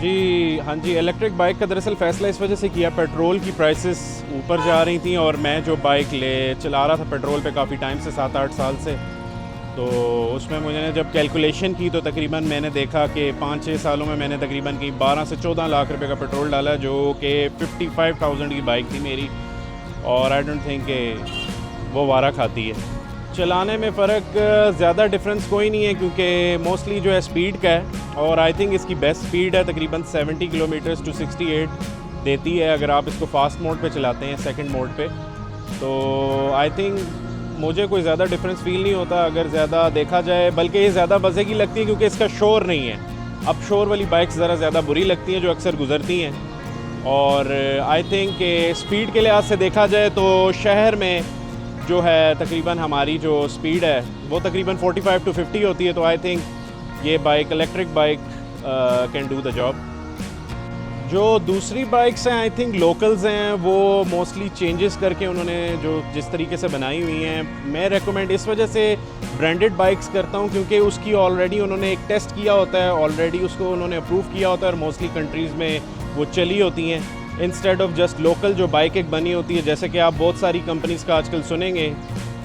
जी हाँ जी, electric bike का दरअसल फ़ैसला इस वजह से किया, पेट्रोल की प्राइसेस ऊपर जा रही थी और मैं जो बाइक चला रहा था पेट्रोल पे काफ़ी टाइम से, 7-8 साल से। तो उसमें मुझे जब कैलकुलेशन की तो तकरीबन मैंने देखा कि 5-6 सालों में मैंने तकरीबन कहीं 12 से 14 लाख रुपए का पेट्रोल डाला, जो कि 55,000 की बाइक थी मेरी, और आई डोंट थिंक कि वो वारा खाती है। चलाने में फ़र्क ज़्यादा डिफरेंस कोई नहीं है, क्योंकि मोस्टली जो है स्पीड का है, और आई थिंक इसकी बेस्ट स्पीड है तकरीबन 70 किलोमीटर्स टू 68 देती है अगर आप इसको फास्ट मोड पे चलाते हैं, सेकंड मोड पे। तो आई थिंक मुझे कोई ज़्यादा डिफरेंस फील नहीं होता अगर ज़्यादा देखा जाए, बल्कि ये ज़्यादा मज़े की लगती है क्योंकि इसका शोर नहीं है। अब शोर वाली बाइक्स ज़रा ज़्यादा बुरी लगती हैं जो अक्सर गुजरती हैं, और आई थिंक स्पीड के लिहाज से देखा जाए तो शहर में जो है तकरीबन हमारी जो स्पीड है वो तकरीबन 45 टू 50 होती है। तो आई थिंक ये bike, electric bike, can do the job. जो दूसरी बाइक्स हैं आई थिंक लोकल्स हैं, वो मोस्टली चेंजेस करके उन्होंने जो जिस तरीके से बनाई हुई हैं, मैं रेकमेंड इस वजह से ब्रांडेड बाइक्स करता हूं क्योंकि उसकी ऑलरेडी उन्होंने एक टेस्ट किया होता है, ऑलरेडी उसको उन्होंने अप्रूव किया होता है और मोस्टली कंट्रीज़ में वो चली होती हैं, इंस्टेड ऑफ जस्ट लोकल जो बाइक एक बनी होती है, जैसे कि आप बहुत सारी कंपनीज़ का आजकल सुनेंगे।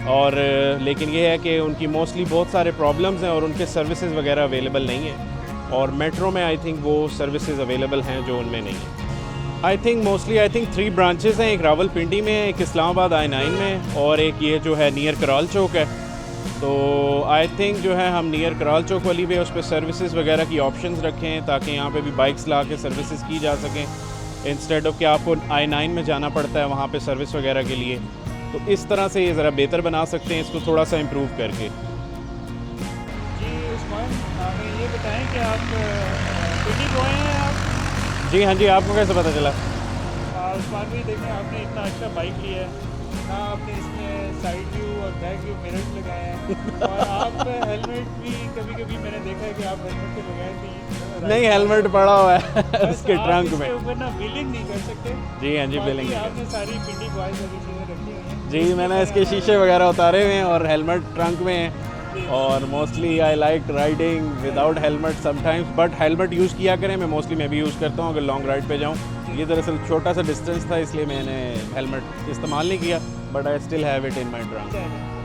और लेकिन ये है कि उनकी मोस्टली बहुत सारे प्रॉब्लम्स हैं और उनके सर्विसेज वगैरह अवेलेबल नहीं है, और मेट्रो में आई थिंक वो सर्विसेज अवेलेबल हैं जो उनमें नहीं है। आई थिंक मोस्टली 3 ब्रांचेस हैं, एक रावलपिंडी में है, एक इस्लामाबाद I9 में, और एक ये जो है नियर कराल चौक है। तो आई थिंक जो है हम नियर कराल चौक वाली भी उस पर सर्विसेज वगैरह की ऑप्शंस रखें ताकि यहाँ पे भी बाइक्स ला के सर्विसेज की जा सकें, इंस्टेड ऑफ कि आपको I9 में जाना पड़ता है वहाँ पे सर्विस वगैरह के लिए। तो इस तरह से ये ज़रा बेहतर बना सकते हैं इसको थोड़ा सा इम्प्रूव करके। जी उस्मान, हमें ये बताएं कि आप पिंडी बॉय हैं आप? जी हाँ जी, आपको कैसे पता चला? उस्मान भी देखें, आपने इतना अच्छा बाइक लिया है ना, आपने इसमें साइड व्यू और बैक व्यू मिरर्स लगाए हैं और आप हेलमेट भी कभी कभी मैंने देखा है कि आप हेलमेट तो लगाए थे नहीं, हेलमेट पड़ा हुआ है उसके ट्रंक में। ऊपर ना व्हीलिंग नहीं कर सकते। जी हाँ जी, व्हीलिंग आपने सारी पिंडी बॉयज़ वाली चीज़ें रखी हुई हैं। जी, मैंने इसके शीशे वगैरह उतारे हुए हैं और हेलमेट ट्रंक में है, और mostly I like riding without helmet sometimes, but helmet use किया करें। मैं मोस्टली मैं भी यूज़ करता हूँ अगर लॉन्ग राइड पे जाऊँ। ये दरअसल छोटा सा डिस्टेंस था इसलिए मैंने हेलमेट इस्तेमाल नहीं किया, but I still have it in my trunk.